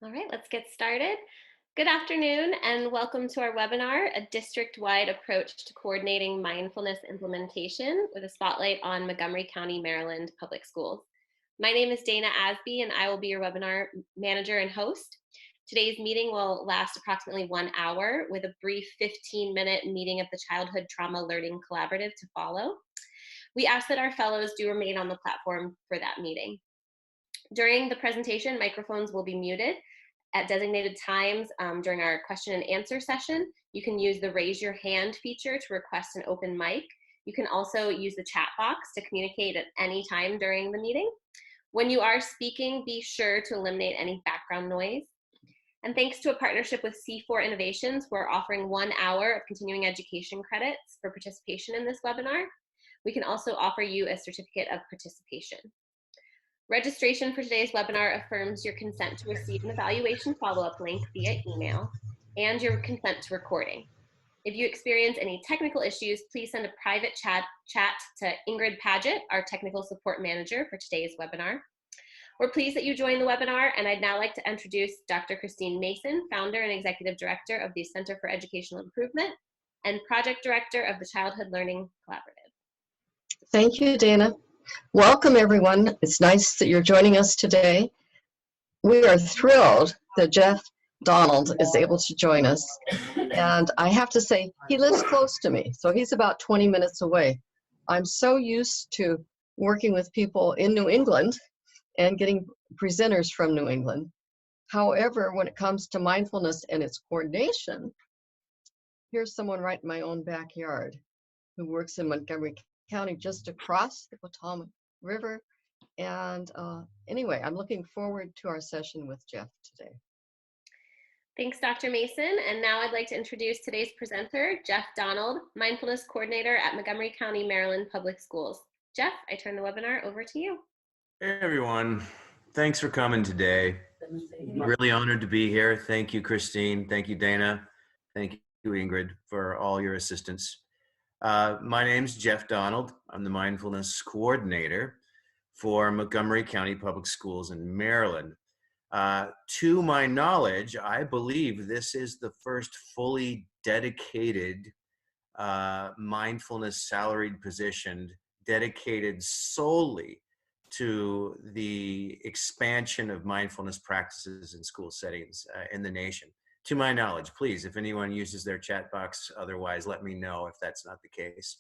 All right, let's get started. Good afternoon and welcome to our webinar, A District-Wide Approach to Coordinating Mindfulness Implementation with a spotlight on Montgomery County, Maryland Public Schools. My name is Dana Asby and I will be your webinar manager and host. Today's meeting will last approximately 1 hour with a brief 15-minute meeting of the Childhood Trauma Learning Collaborative to follow. We ask that our fellows do remain on the platform for that meeting. During the presentation, microphones will be muted. At designated times during our question and answer session, you can use the raise your hand feature to request an open mic. You can also use the chat box to communicate at any time during the meeting. When you are speaking, be sure to eliminate any background noise. And thanks to a partnership with C4 Innovations, we're offering 1 hour of continuing education credits for participation in this webinar. We can also offer you a certificate of participation. Registration for today's webinar affirms your consent to receive an evaluation follow-up link via email and your consent to recording. If you experience any technical issues, please send a private chat to Ingrid Paget, our technical support manager for today's webinar. We're pleased that you joined the webinar, and I'd now like to introduce Dr. Christine Mason, founder and executive director of the Center for Educational Improvement and project director of the Childhood Learning Collaborative. Thank you, Dana. Welcome, everyone. It's nice that you're joining us today. We are thrilled that Jeff Donald is able to join us. And I have to say, he lives close to me, so he's about 20 minutes away. I'm so used to working with people in New England and getting presenters from New England. However, when it comes to mindfulness and its coordination, here's someone right in my own backyard who works in Montgomery County, just across the Potomac River. And anyway, I'm looking forward to our session with Jeff today. Thanks, Dr. Mason. And now I'd like to introduce today's presenter, Jeff Donald, Mindfulness Coordinator at Montgomery County, Maryland Public Schools. Jeff, I turn the webinar over to you. Hey, everyone. Thanks for coming today. Really honored to be here. Thank you, Christine. Thank you, Dana. Thank you, Ingrid, for all your assistance. My name's Jeff Donald. I'm the Mindfulness Coordinator for Montgomery County Public Schools in Maryland. To my knowledge, I believe this is the first fully dedicated mindfulness salaried position dedicated solely to the expansion of mindfulness practices in school settings in the nation. To my knowledge, please, if anyone uses their chat box, otherwise let me know if that's not the case.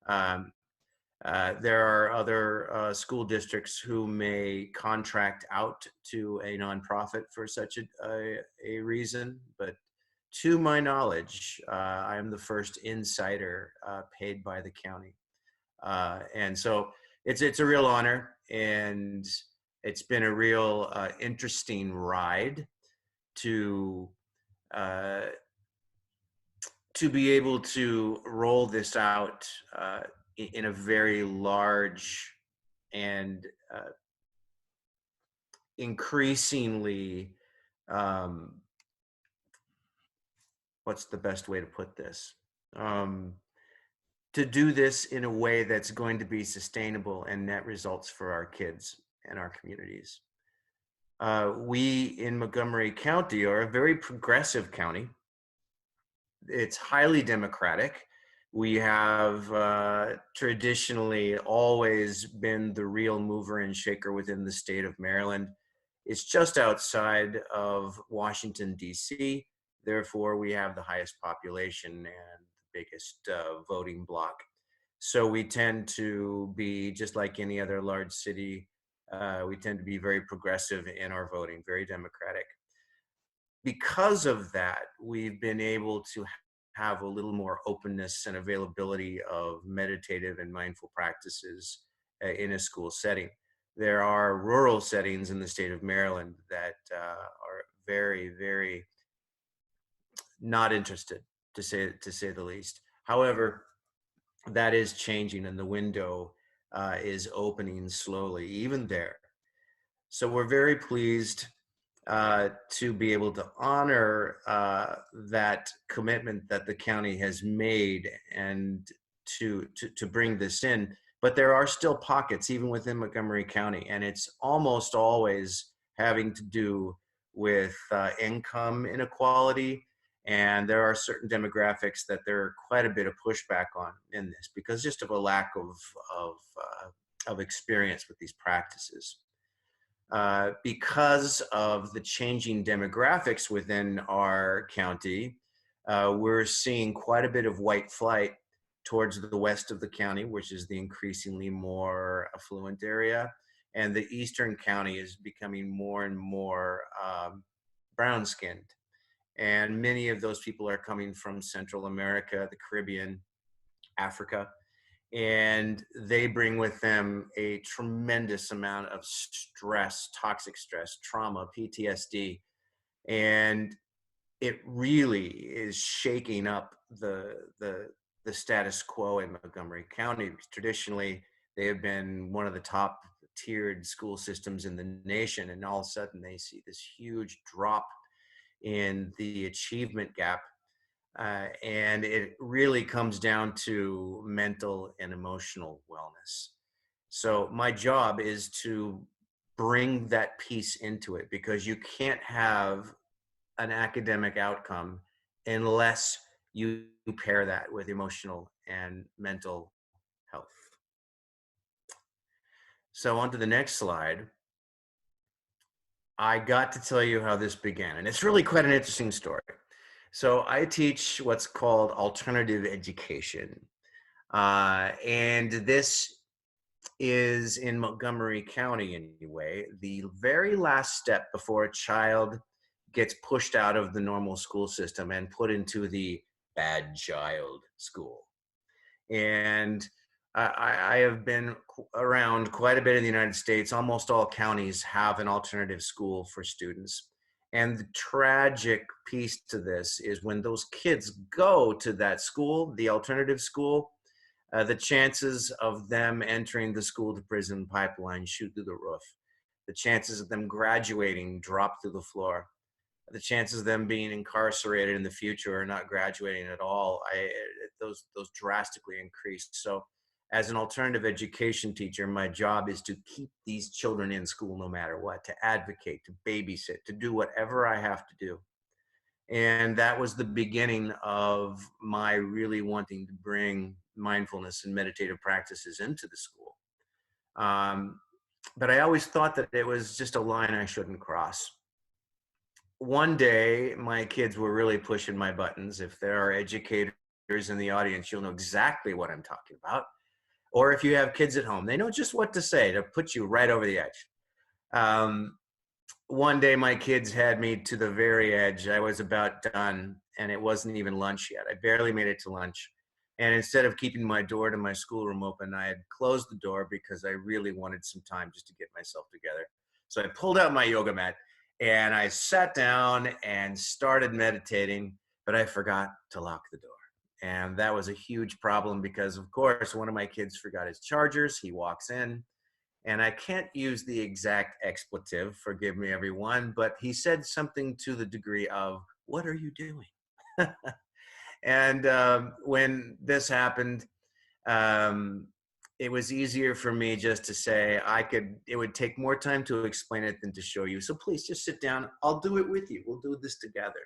There are other school districts who may contract out to a nonprofit for such a reason, but to my knowledge, I am the first insider paid by the county. And so it's a real honor, and it's been a real interesting ride to be able to roll this out in a very large and increasingly, what's the best way to put this? To do this in a way that's going to be sustainable and net results for our kids and our communities. We in Montgomery County are a very progressive county. It's highly democratic. We have traditionally always been the real mover and shaker within the state of Maryland. It's just outside of Washington, D.C. Therefore, we have the highest population and the biggest voting bloc. So we tend to be, just like any other large city, we tend to be very progressive in our voting, very democratic. Because of that, we've been able to have a little more openness and availability of meditative and mindful practices in a school setting. There are rural settings in the state of Maryland that are very, very not interested, to say the least. However, that is changing, and the window is opening slowly, even there. So we're very pleased to be able to honor that commitment that the county has made and to bring this in. But there are still pockets, even within Montgomery County, and it's almost always having to do with income inequality. And there are certain demographics that there are quite a bit of pushback on in this because just of a lack of experience with these practices. Because of the changing demographics within our county, we're seeing quite a bit of white flight towards the west of the county, which is the increasingly more affluent area. And the eastern county is becoming more and more brown-skinned. And many of those people are coming from Central America, the Caribbean, Africa. And they bring with them a tremendous amount of stress, toxic stress, trauma, PTSD. And it really is shaking up the status quo in Montgomery County. Traditionally, they have been one of the top tiered school systems in the nation, and all of a sudden they see this huge drop in the achievement gap. And it really comes down to mental and emotional wellness. So my job is to bring that piece into it, because you can't have an academic outcome unless you pair that with emotional and mental health. So on to the next slide. I got to tell you how this began, and it's really quite an interesting story. So I teach what's called alternative education. And this is in Montgomery County anyway, the very last step before a child gets pushed out of the normal school system and put into the bad child school. And I have been around quite a bit in the United States. Almost all counties have an alternative school for students. And the tragic piece to this is when those kids go to that school, the alternative school, the chances of them entering the school to prison pipeline shoot through the roof. The chances of them graduating drop through the floor. The chances of them being incarcerated in the future or not graduating at all, those drastically increased. So as an alternative education teacher, my job is to keep these children in school no matter what, to advocate, to babysit, to do whatever I have to do. And that was the beginning of my really wanting to bring mindfulness and meditative practices into the school. But I always thought that it was just a line I shouldn't cross. One day, my kids were really pushing my buttons. If there are educators in the audience, you'll know exactly what I'm talking about. Or if you have kids at home, they know just what to say to put you right over the edge. One day, my kids had me to the very edge. I was about done, and it wasn't even lunch yet. I barely made it to lunch. And instead of keeping my door to my schoolroom open, I had closed the door because I really wanted some time just to get myself together. So I pulled out my yoga mat, and I sat down and started meditating, but I forgot to lock the door. And that was a huge problem because, of course, one of my kids forgot his chargers. He walks in, and I can't use the exact expletive, forgive me, everyone, but he said something to the degree of, "What are you doing?" And when this happened, it was easier for me just to say it would take more time to explain it than to show you. So please just sit down. I'll do it with you. We'll do this together.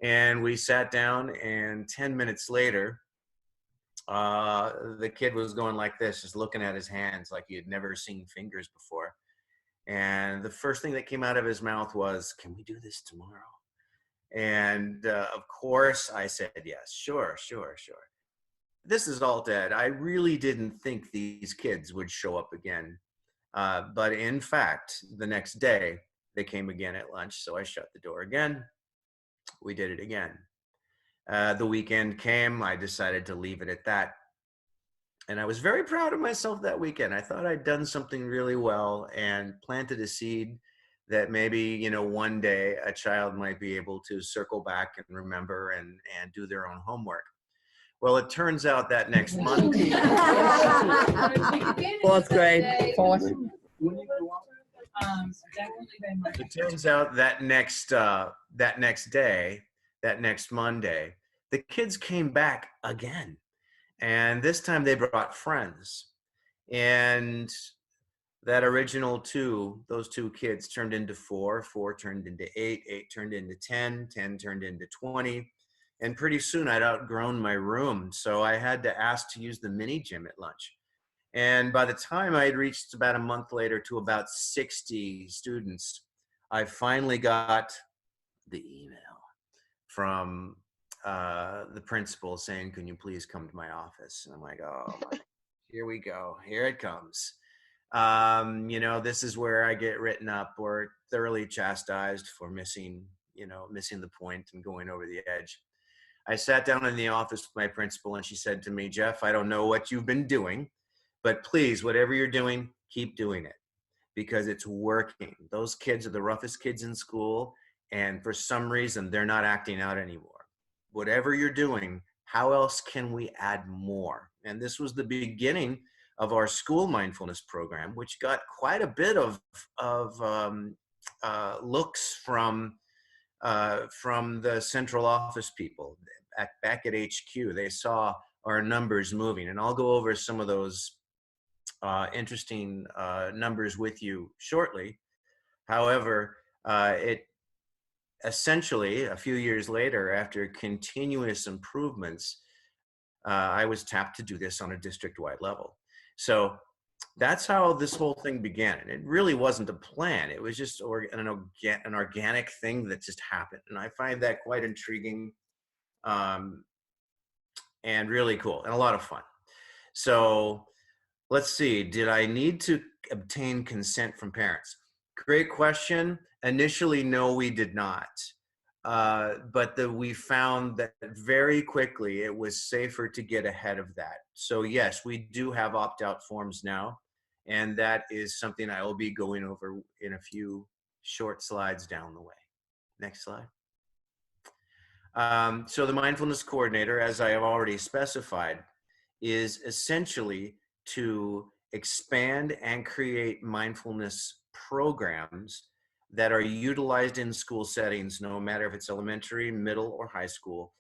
And we sat down, and 10 minutes later, the kid was going like this, just looking at his hands like he had never seen fingers before. And the first thing that came out of his mouth was, "Can we do this tomorrow?" And of course I said, "Yes, sure. This is all dead. I really didn't think these kids would show up again. But in fact, the next day they came again at lunch. So I shut the door again. We did it again. The weekend came. I decided to leave it at that. And I was very proud of myself that weekend. I thought I'd done something really well and planted a seed that maybe, one day a child might be able to circle back and remember and do their own homework. Well, it turns out that next Monday. Fourth grade. Fourth. It turns out that next day, that next Monday, the kids came back again. And this time they brought friends. And that original those two kids turned into 4, 4 turned into 8, 8 turned into 10, 10 turned into 20. And pretty soon I'd outgrown my room. So I had to ask to use the mini gym at lunch. And by the time I had reached about a month later to about 60 students, I finally got the email from the principal saying, "Can you please come to my office?" And I'm like, "Oh my, here we go. Here it comes." This is where I get written up or thoroughly chastised for missing the point and going over the edge. I sat down in the office with my principal and she said to me, "Jeff, I don't know what you've been doing, but please, whatever you're doing, keep doing it because it's working. Those kids are the roughest kids in school, and for some reason, they're not acting out anymore. Whatever you're doing, how else can we add more?" And this was the beginning of our school mindfulness program, which got quite a bit of looks from the central office people back at HQ. They saw our numbers moving, and I'll go over some of those interesting numbers with you shortly. However, it essentially, a few years later, after continuous improvements, I was tapped to do this on a district-wide level. So that's how this whole thing began. And it really wasn't a plan. It was just an organic thing that just happened. And I find that quite intriguing and really cool and a lot of fun. So let's see, did I need to obtain consent from parents? Great question. Initially, no, we did not. But we found that very quickly it was safer to get ahead of that. So yes, we do have opt-out forms now, and that is something I will be going over in a few short slides down the way. Next slide. So the Mindfulness Coordinator, as I have already specified, is essentially to expand and create mindfulness programs that are utilized in school settings, no matter if it's elementary, middle, or high school,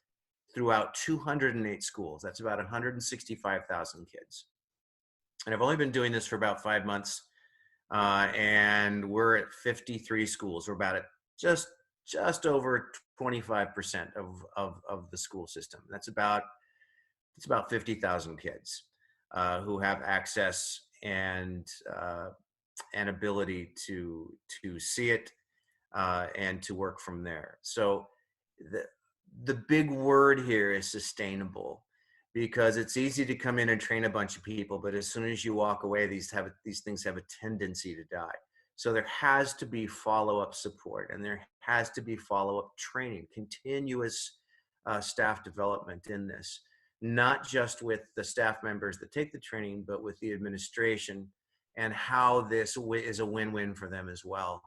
throughout 208 schools. That's about 165,000 kids. And I've only been doing this for about 5 months, and we're at 53 schools. We're about at just over 25% of the school system. It's about 50,000 kids who have access and ability to see it and to work from there. So the big word here is sustainable, because it's easy to come in and train a bunch of people, but as soon as you walk away, these things have a tendency to die. So there has to be follow-up support, and there has to be follow-up training, continuous staff development in this, not just with the staff members that take the training, but with the administration, and how this is a win-win for them as well.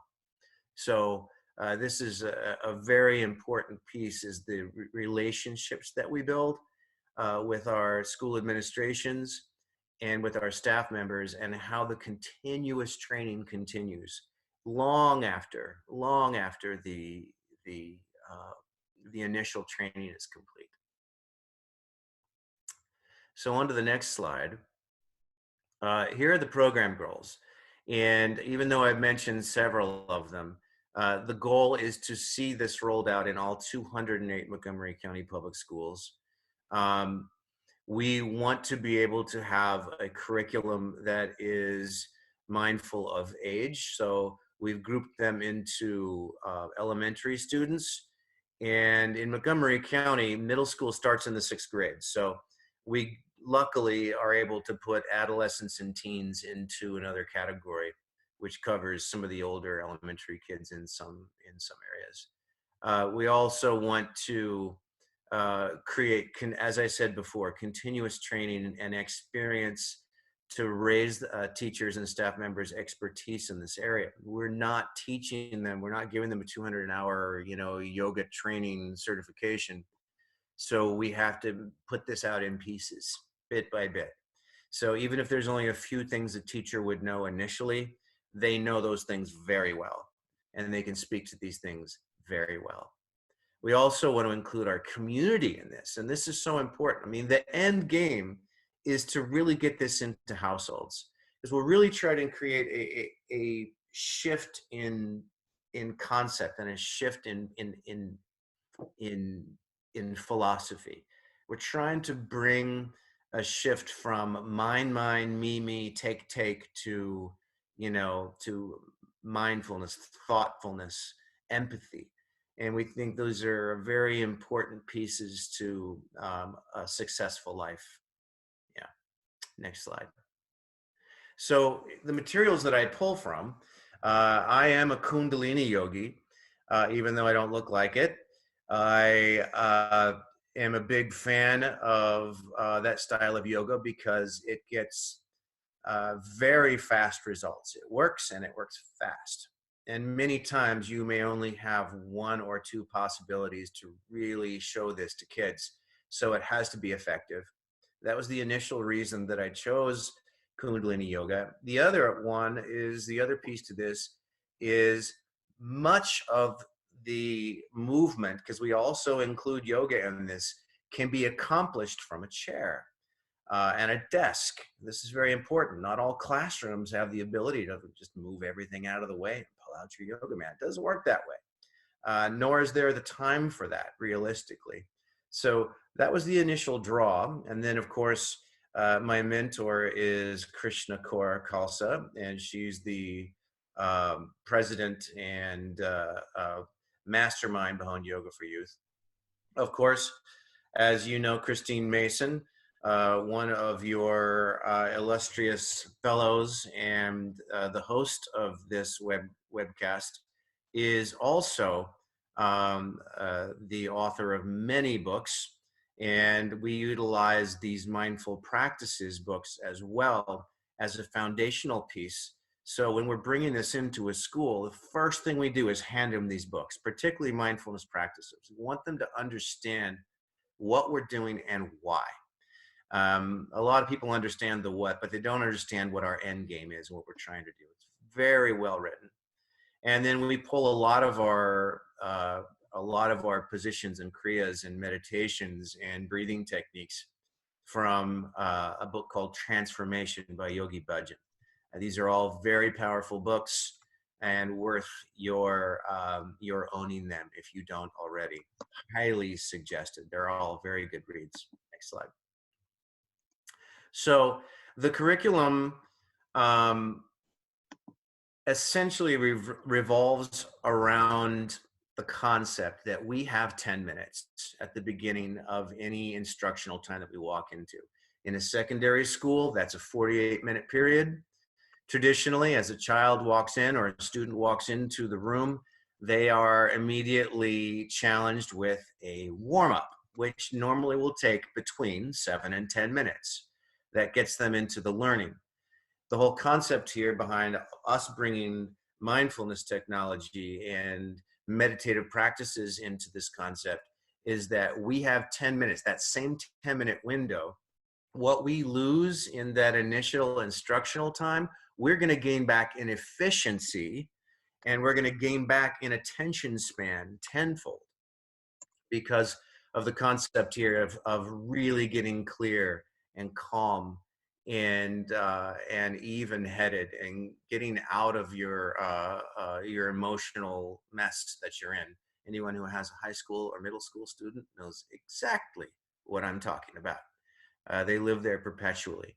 So this is a very important piece, is the relationships that we build with our school administrations and with our staff members, and how the continuous training continues long after the initial training is complete. So on to the next slide. Here are the program goals. And even though I've mentioned several of them, the goal is to see this rolled out in all 208 Montgomery County Public Schools. We want to be able to have a curriculum that is mindful of age. So we've grouped them into elementary students. And in Montgomery County, middle school starts in the 6th grade. So we luckily are able to put adolescents and teens into another category, which covers some of the older elementary kids in some areas. We also want to create, as I said before, continuous training and experience to raise teachers and staff members' expertise in this area. We're not teaching them, we're not giving them a 200-hour, yoga training certification. So we have to put this out in pieces, bit by bit. So even if there's only a few things a teacher would know initially, they know those things very well, and they can speak to these things very well. We also want to include our community in this, and this is so important. I mean, the end game is to really get this into households, is we're really trying to create a shift in concept and a shift in philosophy. We're trying to bring a shift from mine, me, take to, to mindfulness, thoughtfulness, empathy. And we think those are very important pieces to a successful life. Yeah. Next slide. So the materials that I pull from, I am a Kundalini yogi, even though I don't look like it. I am a big fan of that style of yoga because it gets very fast results. It works and it works fast. And many times you may only have one or two possibilities to really show this to kids. So it has to be effective. That was the initial reason that I chose Kundalini yoga. The other one is, the other piece to this is much of the movement, because we also include yoga in this, can be accomplished from a chair and a desk. This is very important. Not all classrooms have the ability to just move everything out of the way and pull out your yoga mat. It doesn't work that way, nor is there the time for that, realistically. So that was the initial draw. And then, of course, my mentor is Krishna Kaur Khalsa, and she's the president and mastermind behind Yoga for Youth. Of course, as you know, Christine Mason, one of your illustrious fellows and the host of this webcast, is also the author of many books. And we utilize these mindful practices books as well as a foundational piece. So when we're bringing this into a school, the first thing we do is hand them these books, particularly mindfulness practices. We want them to understand what we're doing and why. A lot of people understand the what, but they don't understand what our end game is, what we're trying to do. It's very well written. And then we pull a lot of our positions and kriyas and meditations and breathing techniques from a book called Transformation by Yogi Bhajan. These are all very powerful books and worth your owning them if you don't already. Highly suggested. They're all very good reads. Next slide. So the curriculum essentially revolves around the concept that we have 10 minutes at the beginning of any instructional time that we walk into. In a secondary school, that's a 48-minute period. Traditionally, as a child walks in or a student walks into the room, they are immediately challenged with a warm-up, which normally will take between 7 and 10 minutes. That gets them into the learning. The whole concept here behind us bringing mindfulness technology and meditative practices into this concept is that we have 10 minutes, that same 10-minute window. What we lose in that initial instructional time, we're going to gain back in efficiency, and we're going to gain back in attention span tenfold because of the concept here of really getting clear and calm and even-headed and getting out of your emotional mess that you're in. Anyone who has a high school or middle school student knows exactly what I'm talking about. They live there perpetually.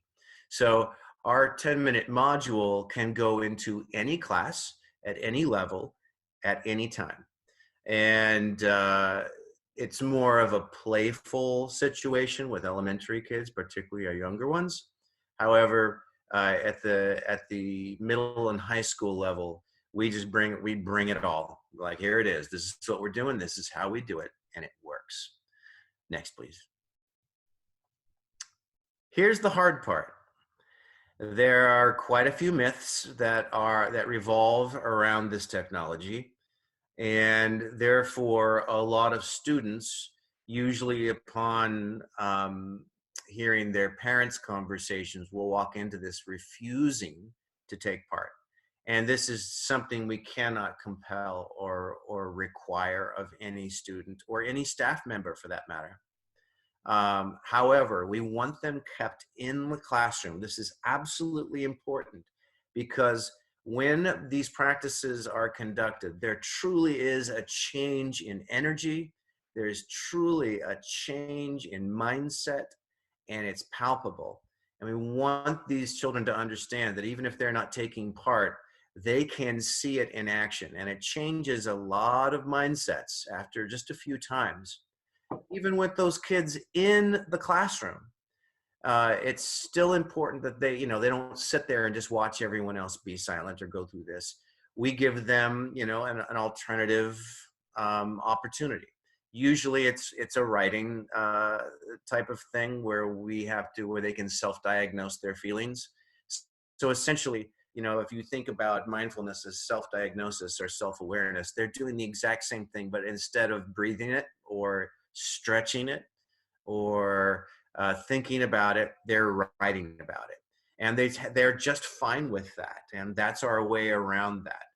So our 10-minute module can go into any class at any level at any time. And it's more of a playful situation with elementary kids, particularly our younger ones. However, at the middle and high school level, we bring it all. Like, here it is. This is what we're doing. This is how we do it, and it works. Next, please. Here's the hard part. There are quite a few myths that revolve around this technology, and therefore a lot of students, usually upon hearing their parents' conversations, will walk into this refusing to take part. And this is something we cannot compel or require of any student or any staff member for that matter. However, we want them kept in the classroom. This is absolutely important because when these practices are conducted, there truly is a change in energy. There's truly a change in mindset, and it's palpable. And we want these children to understand that even if they're not taking part, they can see it in action. And it changes a lot of mindsets after just a few times. Even with those kids in the classroom, it's still important that they don't sit there and just watch everyone else be silent or go through this. We give them, an alternative opportunity. Usually it's a writing type of thing where they can self-diagnose their feelings. So essentially, if you think about mindfulness as self-diagnosis or self-awareness, they're doing the exact same thing, but instead of breathing it or stretching it or thinking about it, they're writing about it, and they're just fine with that, and that's our way around that.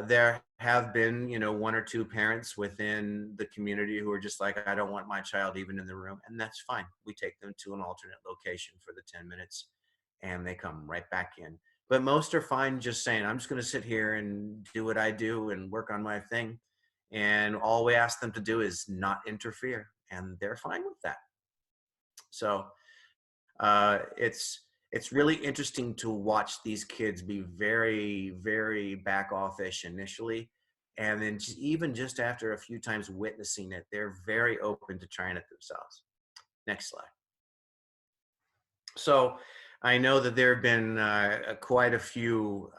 There have been, one or two parents within the community who are just like, I don't want my child even in the room, and that's fine. We take them to an alternate location for the 10 minutes, and they come right back in. But most are fine just saying, I'm just going to sit here and do what I do and work on my thing. And all we ask them to do is not interfere, and they're fine with that. So it's really interesting to watch these kids be very, very back offish initially, and then even just after a few times witnessing it, they're very open to trying it themselves. Next slide. So I know that there have been quite a few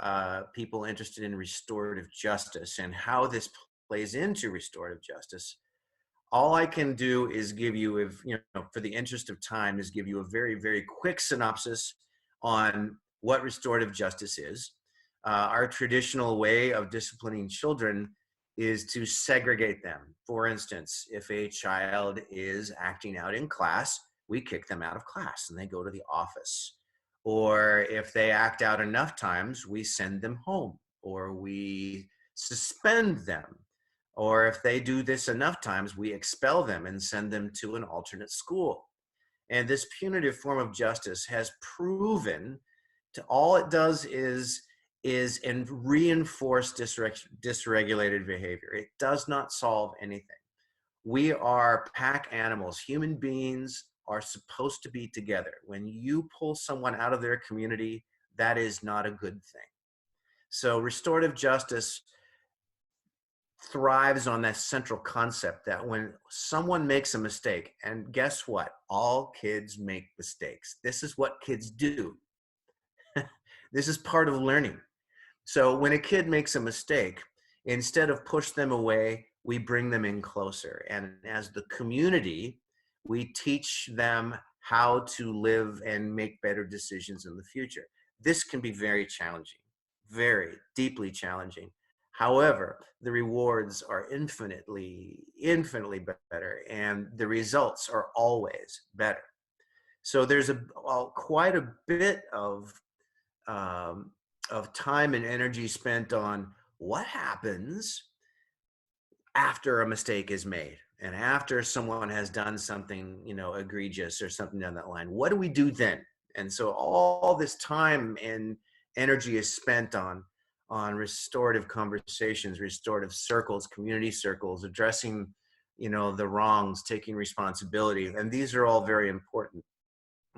people interested in restorative justice and how this plays into restorative justice. All I can do is give you, for the interest of time, is give you a very, very quick synopsis on what restorative justice is. Our traditional way of disciplining children is to segregate them. For instance, if a child is acting out in class, we kick them out of class and they go to the office. Or if they act out enough times, we send them home or we suspend them. Or if they do this enough times, we expel them and send them to an alternate school. And this punitive form of justice has proven to all it does is reinforce dysregulated behavior. It does not solve anything. We are pack animals. Human beings are supposed to be together. When you pull someone out of their community, that is not a good thing. So restorative justice thrives on that central concept that when someone makes a mistake, and guess what? All kids make mistakes. This is what kids do. This is part of learning. So when a kid makes a mistake, instead of push them away, we bring them in closer. And as the community, we teach them how to live and make better decisions in the future. This can be very challenging, very deeply challenging. However, the rewards are infinitely, infinitely better, and the results are always better. So there's quite a bit of time and energy spent on what happens after a mistake is made and after someone has done something, egregious or something down that line. What do we do then? And so all this time and energy is spent on restorative conversations, restorative circles, community circles, addressing, the wrongs, taking responsibility. And these are all very important.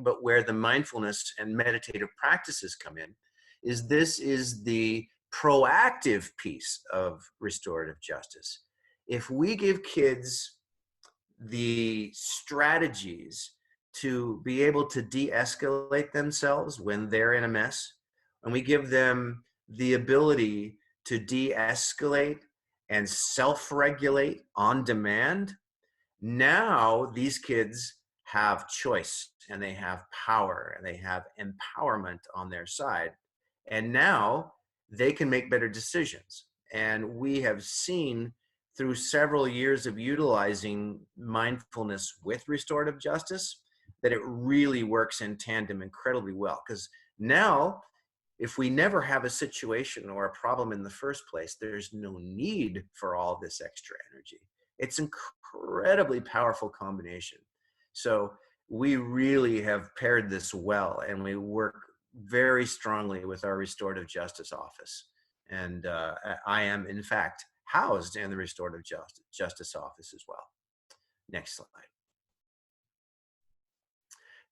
But where the mindfulness and meditative practices come in is this is the proactive piece of restorative justice. If we give kids the strategies to be able to de-escalate themselves when they're in a mess, and we give them the ability to de-escalate and self-regulate on demand, now these kids have choice and they have power and they have empowerment on their side. And now they can make better decisions. And we have seen through several years of utilizing mindfulness with restorative justice that it really works in tandem incredibly well. Because now, if we never have a situation or a problem in the first place, there's no need for all this extra energy. It's incredibly powerful combination. So we really have paired this well, and we work very strongly with our Restorative Justice Office. And I am, in fact, housed in the Restorative Justice Office as well. Next slide.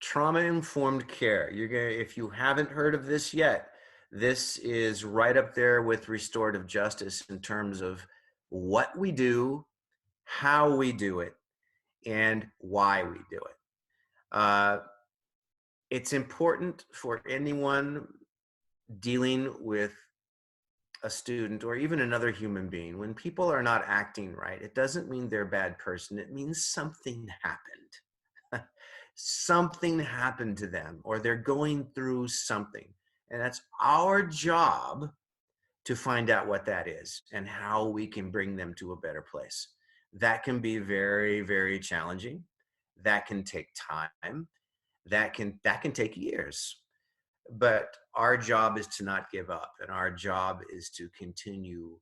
Trauma-informed care. If you haven't heard of this yet, this is right up there with restorative justice in terms of what we do, how we do it, and why we do it. It's important for anyone dealing with a student or even another human being. When people are not acting right, it doesn't mean they're a bad person. It means something happened. Something happened to them, or they're going through something. And that's our job to find out what that is and how we can bring them to a better place. That can be very, very challenging. That can take time. That can take years. But our job is to not give up, and our job is to continue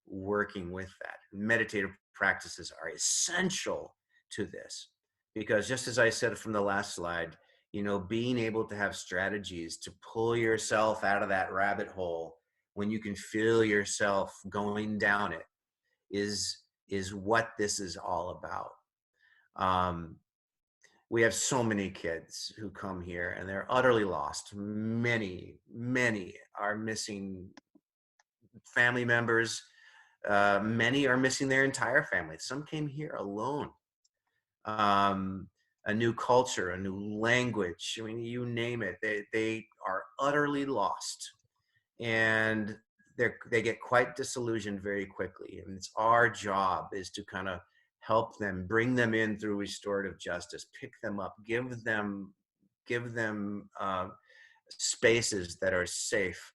working with that. Meditative practices are essential to this, because just as I said from the last slide, you know, being able to have strategies to pull yourself out of that rabbit hole when you can feel yourself going down it is what this is all about. We have so many kids who come here and they're utterly lost. Many are missing family members. Many are missing their entire family. Some came here alone. A new culture, a new language. I mean, you name it. They are utterly lost, and they get quite disillusioned very quickly. And it's our job is to kind of help them, bring them in through restorative justice, pick them up, give them spaces that are safe.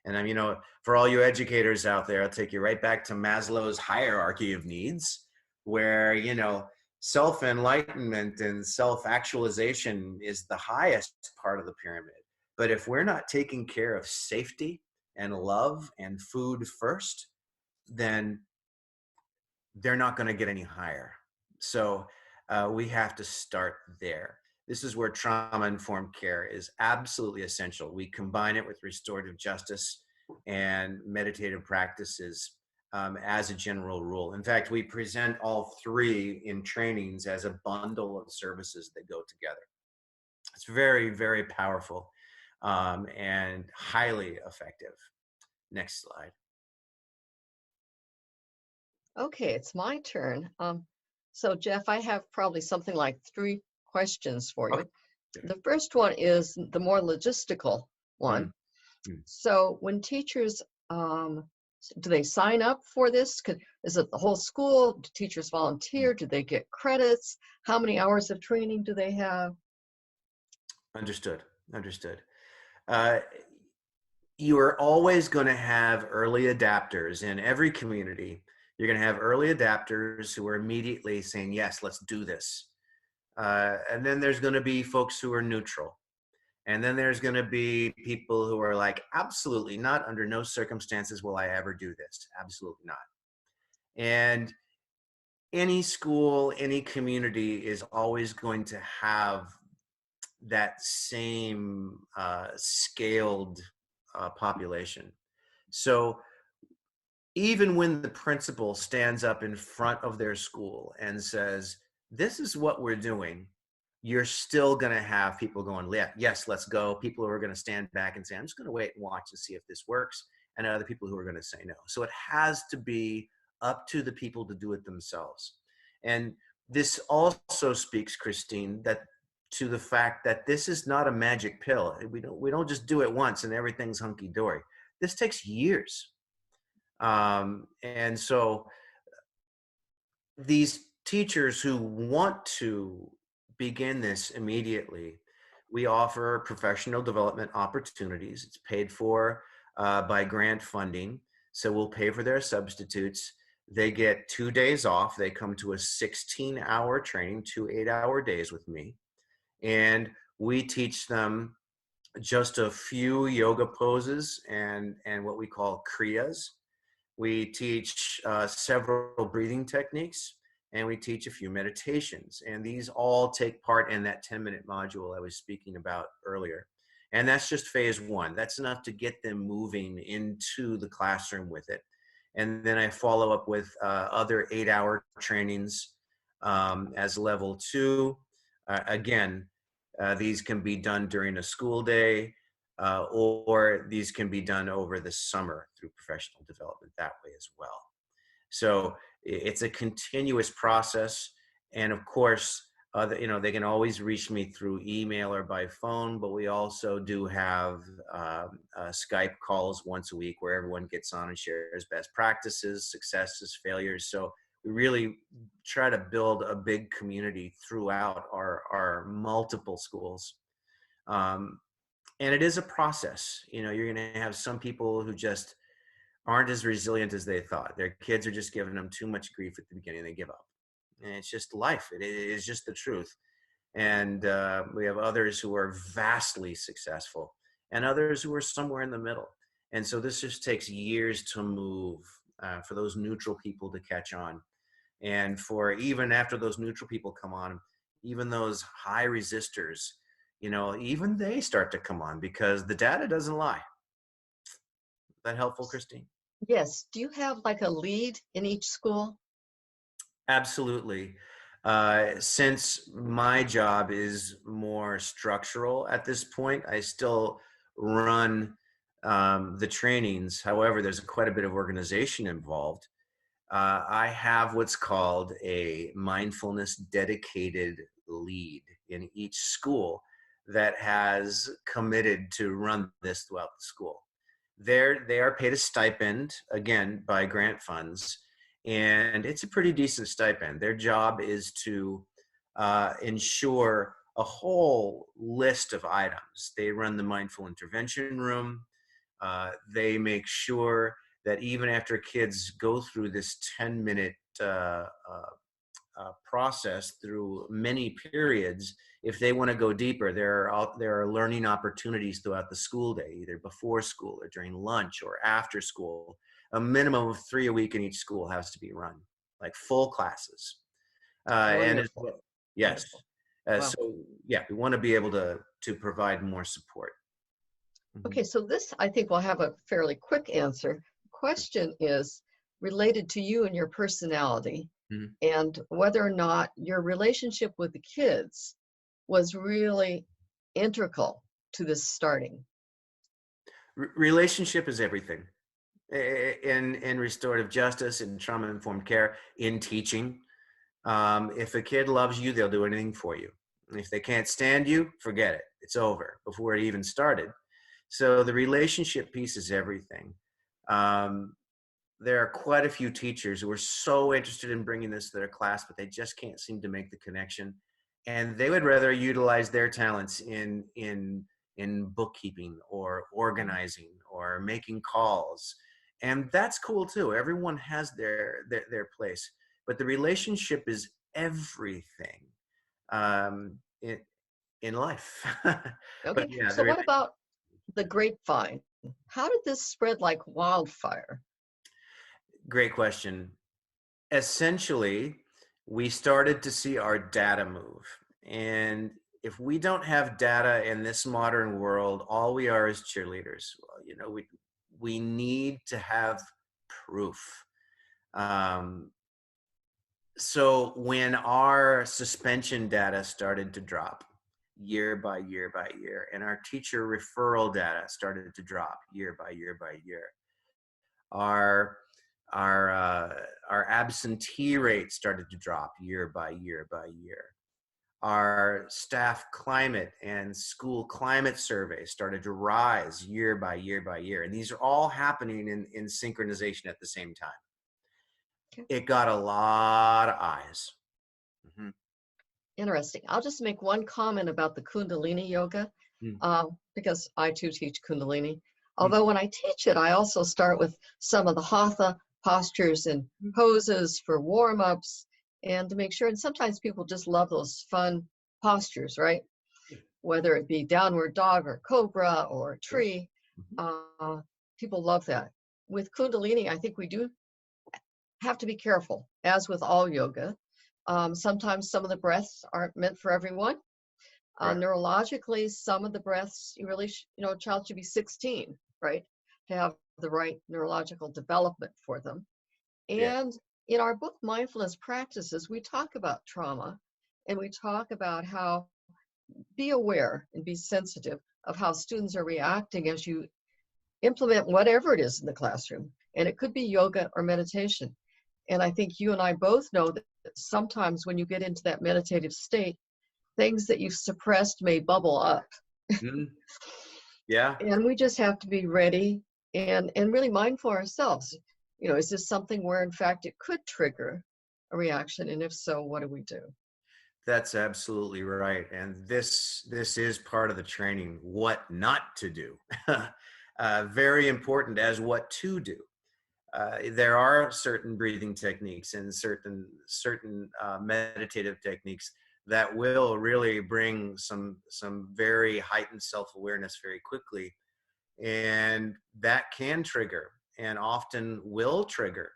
And you know, for all you educators out there, I'll take you right back to Maslow's hierarchy of needs, where, you know, self-enlightenment and self-actualization is the highest part of the pyramid. But if we're not taking care of safety and love and food first, then they're not going to get any higher. So we have to start there. This is where trauma-informed care is absolutely essential. We combine it with restorative justice and meditative practices as a general rule. In fact, we present all three in trainings as a bundle of services that go together. It's very, very powerful and highly effective. Next slide. Okay, it's my turn. So Jeff, I have probably something like 3 questions for you. Okay. The first one is the more logistical one. Mm-hmm. So when teachers, do they sign up for this? Is it the whole school? Do teachers volunteer? Do they get credits? How many hours of training do they have? Understood. You are always going to have early adapters in every community. You're going to have early adapters who are immediately saying, yes, let's do this. And then there's going to be folks who are neutral. And then there's going to be people who are like, absolutely not, under no circumstances will I ever do this. Absolutely not. And any school, any community is always going to have that same scaled population. So even when the principal stands up in front of their school and says, this is what we're doing, you're still going to have people going, yes, let's go. People who are going to stand back and say, I'm just going to wait and watch and see if this works. And other people who are going to say no. So it has to be up to the people to do it themselves. And this also speaks, Christine, that to the fact that this is not a magic pill. We don't just do it once and everything's hunky-dory. This takes years. And so these teachers who want to begin this immediately, we offer professional development opportunities. It's paid for by grant funding. So we'll pay for their substitutes. They get 2 days off. They come to a 16-hour training, 2 8-hour days with me. And we teach them just a few yoga poses and what we call kriyas. We teach several breathing techniques. and we teach a few meditations. And these all take part in that 10-minute module I was speaking about earlier. And that's just phase one. That's enough to get them moving into the classroom with it. And then I follow up with other 8-hour trainings as level 2. Again, these can be done during a school day, or these can be done over the summer through professional development that way as well. So it's a continuous process. And of course, they can always reach me through email or by phone, but we also do have Skype calls once a week where everyone gets on and shares best practices, successes, failures. So we really try to build a big community throughout our multiple schools. And it is a process. You're going to have some people who just aren't as resilient as they thought. Their kids are just giving them too much grief at the beginning. They give up. And it's just life. It is just the truth. And we have others who are vastly successful and others who are somewhere in the middle. And so this just takes years to move for those neutral people to catch on. And for even after those neutral people come on, even those high resistors, even they start to come on because the data doesn't lie. Is that helpful, Christine? Yes. Do you have like a lead in each school? Absolutely. Since my job is more structural at this point, I still run the trainings. However, there's quite a bit of organization involved. I have what's called a mindfulness dedicated lead in each school that has committed to run this throughout the school. They are paid a stipend, again, by grant funds, and it's a pretty decent stipend. Their job is to ensure a whole list of items. They run the mindful intervention room. They make sure that even after kids go through this 10-minute process through many periods, if they want to go deeper, there are learning opportunities throughout the school day, either before school or during lunch or after school. A minimum of 3 a week in each school has to be run, like full classes. And as well, yes. Wow. So yeah, we want to be able to provide more support. Okay, so this I think will have a fairly quick answer. Question is related to you and your personality, and whether or not your relationship with the kids was really integral to this starting. Relationship is everything. In restorative justice, in trauma-informed care, in teaching. If a kid loves you, they'll do anything for you. And if they can't stand you, forget it. It's over before it even started. So the relationship piece is everything. There are quite a few teachers who are so interested in bringing this to their class, but they just can't seem to make the connection. And they would rather utilize their talents in bookkeeping or organizing or making calls. And that's cool too. Everyone has their place, but the relationship is everything in life. Okay, But yeah, so what about the grapevine? How did this spread like wildfire? Great question. Essentially, we started to see our data move. And if we don't have data in this modern world, all we are is cheerleaders. Well, we need to have proof. So when our suspension data started to drop year by year by year, and our teacher referral data started to drop year by year by year, our absentee rate started to drop year by year by year. Our staff climate and school climate surveys started to rise year by year by year. And these are all happening in synchronization at the same time. Okay. It got a lot of eyes. Mm-hmm. Interesting. I'll just make one comment about the Kundalini yoga, because I too teach Kundalini. Although when I teach it, I also start with some of the hatha postures and poses for warm-ups and to make sure. And sometimes people just love those fun postures, right? Whether it be downward dog or cobra or a tree, people love that. With Kundalini, I think we do have to be careful, as with all yoga, Sometimes some of the breaths aren't meant for everyone. Right. Neurologically, some of the breaths, you really, a child should be 16, right, to have the right neurological development for them. Yeah. And in our book, Mindfulness Practices, we talk about trauma and we talk about how be aware and be sensitive of how students are reacting as you implement whatever it is in the classroom. And it could be yoga or meditation. And I think you and I both know that sometimes when you get into that meditative state, things that you've suppressed may bubble up. Mhm. Yeah. And we just have to be ready and really mindful ourselves. Is this something where in fact it could trigger a reaction? And if so, what do we do? That's absolutely right. And this is part of the training, what not to do. Very important as what to do. There are certain breathing techniques and certain meditative techniques that will really bring some very heightened self-awareness very quickly, and that can trigger and often will trigger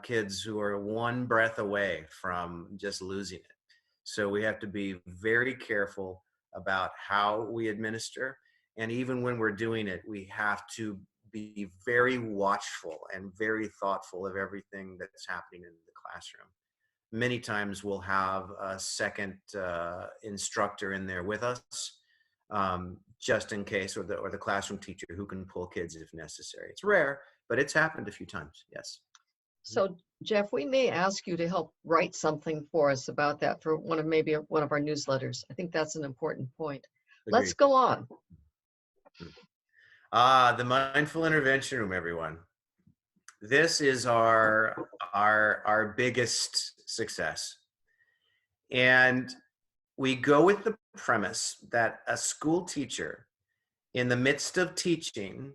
kids who are one breath away from just losing it. So we have to be very careful about how we administer. And even when we're doing it, we have to be very watchful and very thoughtful of everything that's happening in the classroom. Many times we'll have a second instructor in there with us, just in case, or the classroom teacher who can pull kids if necessary. It's rare, but it's happened a few times, yes. So, Jeff, we may ask you to help write something for us about that for maybe one of our newsletters. I think that's an important point. Let's Agreed. go on. The Mindful Intervention Room, everyone. This is our biggest success. And we go with the premise that a school teacher in the midst of teaching,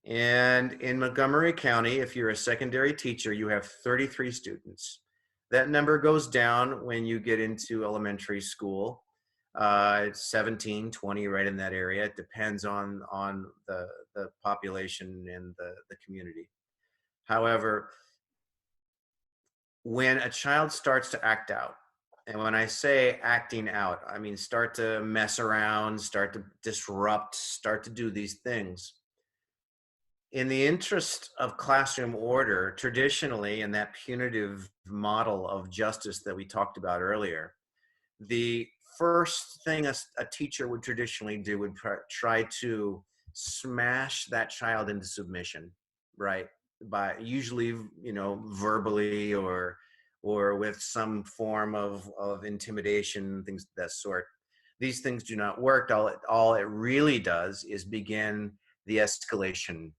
and in Montgomery County, if you're a secondary teacher, you have 33 students. That number goes down when you get into elementary school. It's 17, 20, right in that area. It depends on the population and the community. However, when a child starts to act out, and when I say acting out, I mean start to mess around, start to disrupt, start to do these things. In the interest of classroom order, traditionally, in that punitive model of justice that we talked about earlier, the first thing a teacher would traditionally do would try to smash that child into submission, right? By usually, verbally or with some form of intimidation, things of that sort. These things do not work. All it really does is begin the escalation,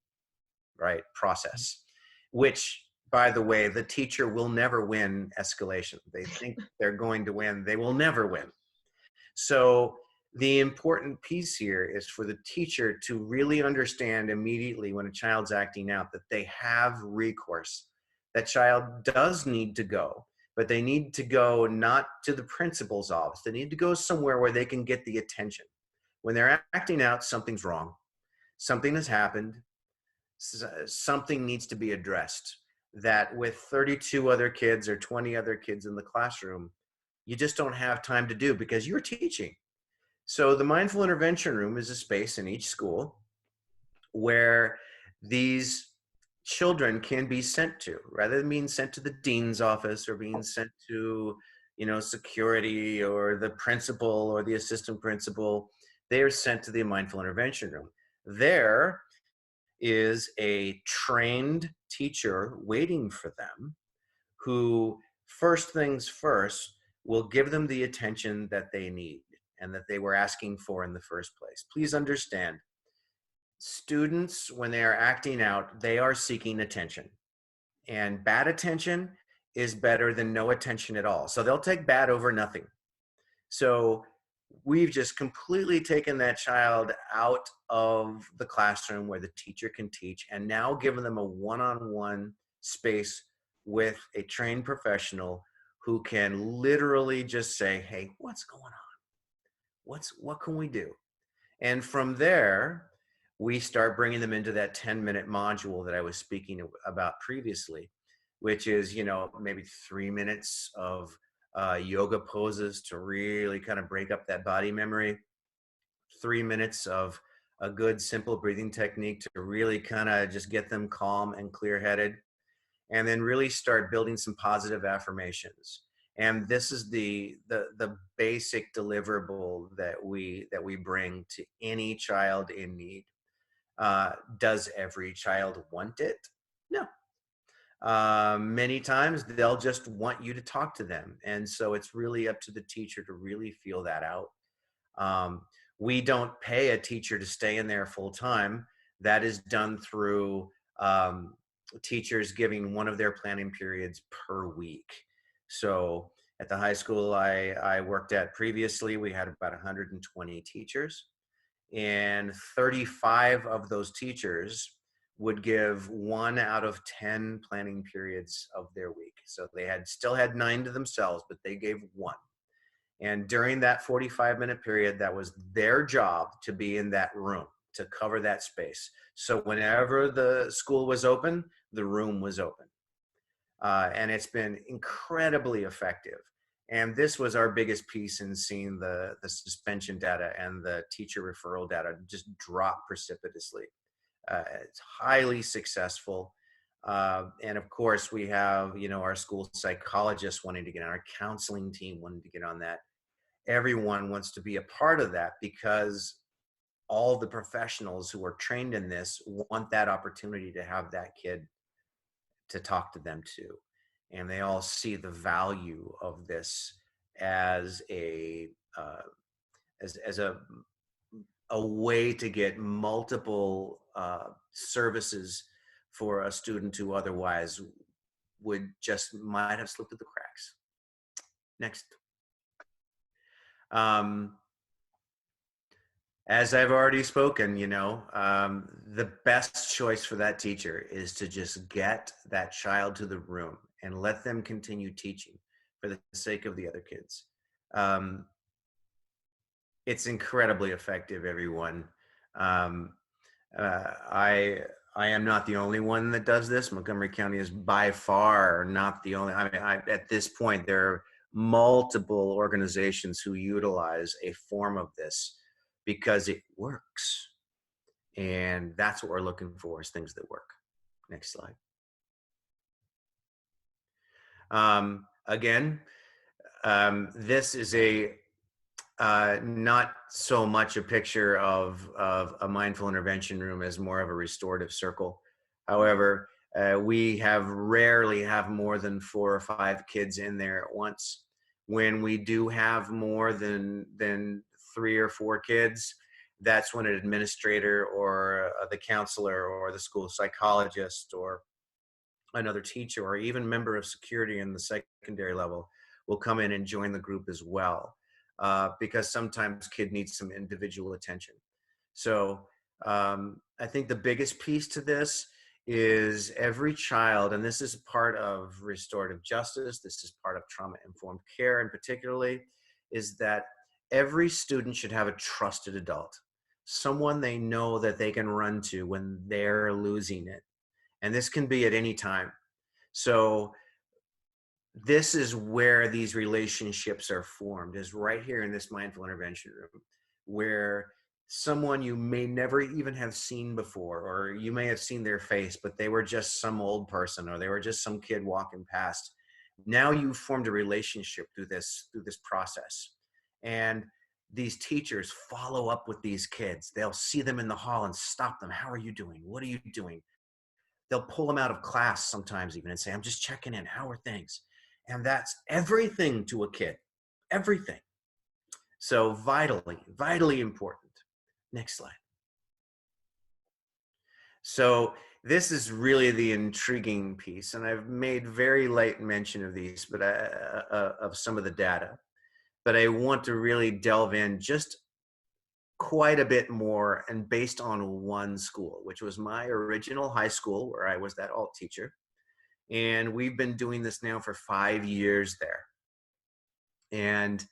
right, process, which, by the way, the teacher will never win escalation. They think they're going to win. They will never win. So the important piece here is for the teacher to really understand immediately when a child's acting out that they have recourse. That child does need to go, but they need to go not to the principal's office. They need to go somewhere where they can get the attention. When they're acting out, something's wrong. Something has happened. Something needs to be addressed. That with 32 other kids or 20 other kids in the classroom, you just don't have time to do because you're teaching. So the Mindful Intervention Room is a space in each school where these children can be sent to, rather than being sent to the dean's office or being sent to, security or the principal or the assistant principal. They are sent to the Mindful Intervention Room. There is a trained teacher waiting for them who, first things first, will give them the attention that they need and that they were asking for in the first place. Please understand, students, when they are acting out, they are seeking attention. And bad attention is better than no attention at all. So they'll take bad over nothing. So we've just completely taken that child out of the classroom where the teacher can teach and now given them a one-on-one space with a trained professional who can literally just say, hey, what's going on? What can we do? And from there, we start bringing them into that 10-minute module that I was speaking about previously, which is, maybe 3 minutes of yoga poses to really kind of break up that body memory, 3 minutes of a good simple breathing technique to really kind of just get them calm and clear-headed, and then really start building some positive affirmations. And this is the basic deliverable that we bring to any child in need. Does every child want it? No. Many times they'll just want you to talk to them, and so it's really up to the teacher to really feel that out. Um, we don't pay a teacher to stay in there full time. That is done through teachers giving one of their planning periods per week. So at the high school I worked at previously, we had about 120 teachers, and 35 of those teachers would give 1 out of 10 planning periods of their week. So they still had 9 to themselves, but they gave 1. And during that 45-minute period, that was their job to be in that room, to cover that space. So whenever the school was open, the room was open. And it's been incredibly effective. And this was our biggest piece in seeing the suspension data and the teacher referral data just drop precipitously. It's highly successful. And of course, we have, our school psychologists wanting to get on, our counseling team wanting to get on that. Everyone wants to be a part of that because all the professionals who are trained in this want that opportunity to have that kid to talk to them too. And they all see the value of this as a way to get multiple services for a student who otherwise might have slipped through the cracks. Next. As I've already spoken, the best choice for that teacher is to just get that child to the room and let them continue teaching for the sake of the other kids. It's incredibly effective, everyone. I am not the only one that does this. Montgomery County is by far not the only. At this point, there are multiple organizations who utilize a form of this because it works. And that's what we're looking for, is things that work. Next slide. Again, this is not so much a picture of a mindful intervention room as more of a restorative circle. However, we rarely have more than 4 or 5 kids in there at once. When we do have more than 3 or 4 kids, that's when an administrator or the counselor or the school psychologist or another teacher or even member of security in the secondary level will come in and join the group as well. Because sometimes kid needs some individual attention. So I think the biggest piece to this is every child, and this is part of restorative justice, this is part of trauma-informed care, and particularly is that every student should have a trusted adult, someone they know that they can run to when they're losing it. And this can be at any time. So this is where these relationships are formed, is right here in this mindful intervention room, where someone you may never even have seen before, or you may have seen their face, but they were just some old person, or they were just some kid walking past. Now you've formed a relationship through this process. And these teachers follow up with these kids. They'll see them in the hall and stop them. How are you doing? What are you doing? They'll pull them out of class sometimes even and say, I'm just checking in. How are things? And that's everything to a kid, everything. So vitally important. Next slide. So this is really the intriguing piece, and I've made very light mention of these, but of some of the data. But I want to really delve in just quite a bit more, and based on one school, which was my original high school where I was that alt teacher. And we've been doing this now for 5 years there. And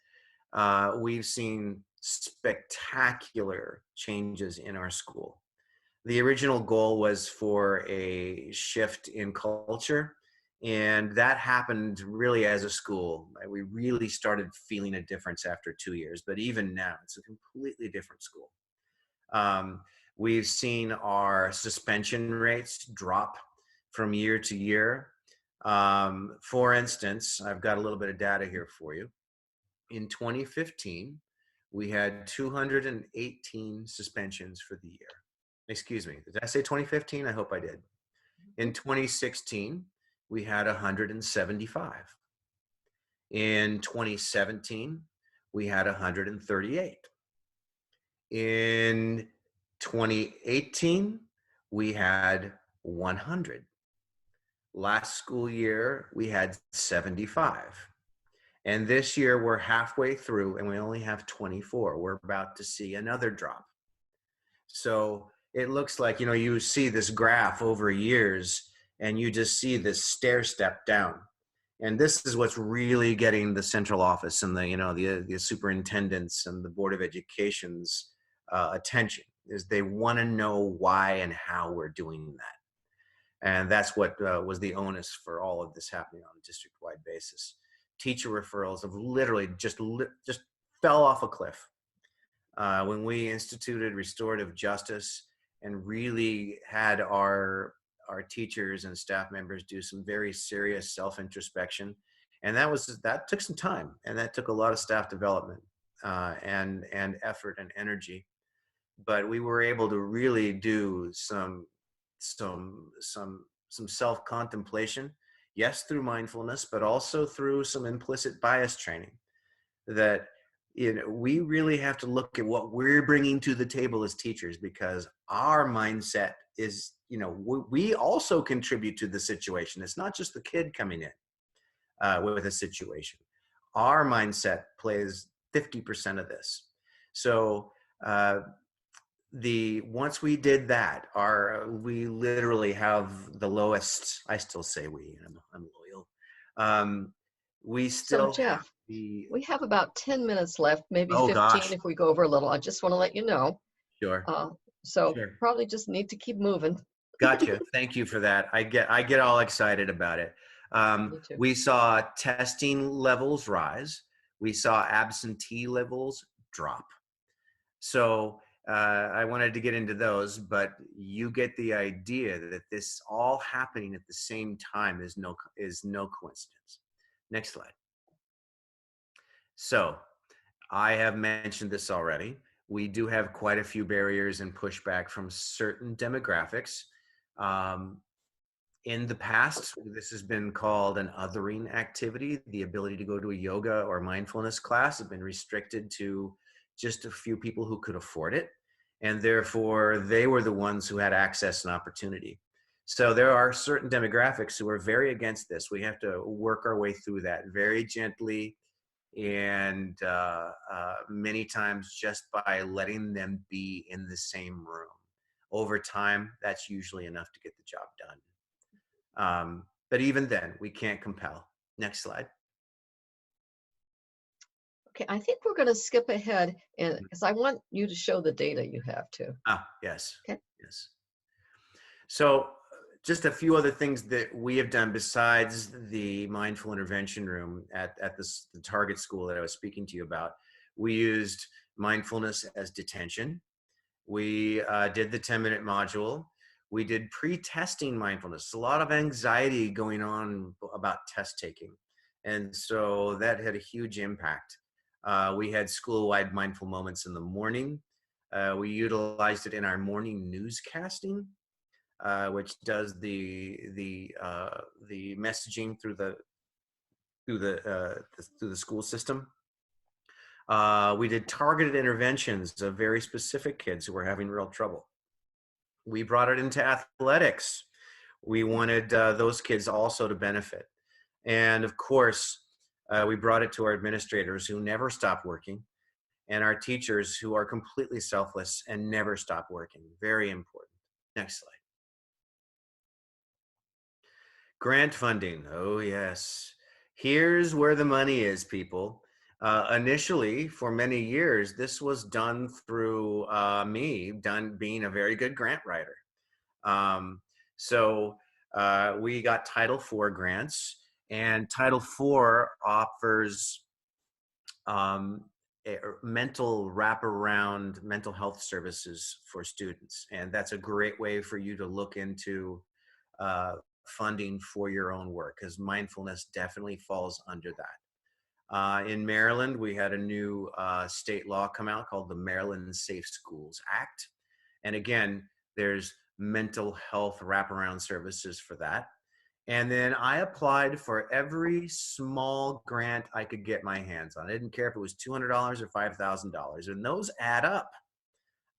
we've seen spectacular changes in our school. The original goal was for a shift in culture And that happened really as a school. We really started feeling a difference after 2 years, but even now, it's a completely different school. We've seen our suspension rates drop from year to year. For instance, I've got a little bit of data here for you. In 2015, we had 218 suspensions for the year. Excuse me, did I say 2015? I hope I did. In 2016, we had 175. In 2017, we had 138. In 2018, we had 100. Last school year, we had 75. And this year, we're halfway through and we only have 24. We're about to see another drop. So it looks like, you see this graph over years and you just see this stair step down. And this is what's really getting the central office and the superintendents and the Board of Education's attention, is they want to know why and how we're doing that. And that's what was the onus for all of this happening on a district-wide basis. Teacher referrals have literally just fell off a cliff. When we instituted restorative justice and really had our teachers and staff members do some very serious self-introspection, and that took some time, and that took a lot of staff development and effort and energy. But we were able to really do some self-contemplation, yes, through mindfulness, but also through some implicit bias training, that we really have to look at what we're bringing to the table as teachers, because our mindset is, we also contribute to the situation. It's not just the kid coming in with a situation. Our mindset plays 50% of this. So once we did that, we literally have the lowest. I still say I'm loyal. We still Jeff, we have about 10 minutes left, maybe 15 gosh. if we go over a little. I just want to let you know. Sure. Sure. Probably just need to keep moving. Gotcha. Thank you for that. I get all excited about it. We saw testing levels rise. We saw absentee levels drop. So I wanted to get into those, but you get the idea that this all happening at the same time is no coincidence. Next slide. So I have mentioned this already. We do have quite a few barriers and pushback from certain demographics. In the past, this has been called an othering activity. The ability to go to a yoga or mindfulness class has been restricted to just a few people who could afford it. And therefore, they were the ones who had access and opportunity. So there are certain demographics who are very against this. We have to work our way through that very gently, and many times just by letting them be in the same room. Over time, that's usually enough to get the job done. But even then, we can't compel. Next slide. Okay, I think we're going to skip ahead, because I want you to show the data you have too. Yes. Okay. Yes. So just a few other things that we have done besides the mindful intervention room at the target school that I was speaking to you about. We used mindfulness as detention. We did the 10-minute module. We did pre-testing mindfulness. A lot of anxiety going on about test taking. And so that had a huge impact. We had school-wide mindful moments in the morning. We utilized it in our morning newscasting, which does the messaging through the school system. We did targeted interventions of very specific kids who were having real trouble. We brought it into athletics. We wanted those kids also to benefit. And of course, we brought it to our administrators who never stop working, and our teachers who are completely selfless and never stop working. Very important. Next slide. Grant funding. Oh, yes. Here's where the money is, people. Initially, for many years, this was done through being a very good grant writer. So We got Title IV grants, and Title IV offers mental wraparound mental health services for students. And that's a great way for you to look into funding for your own work, because mindfulness definitely falls under that. In Maryland, we had a new state law come out called the Maryland Safe Schools Act. And again, there's mental health wraparound services for that. And then I applied for every small grant I could get my hands on. I didn't care if it was $200 or $5,000, and those add up.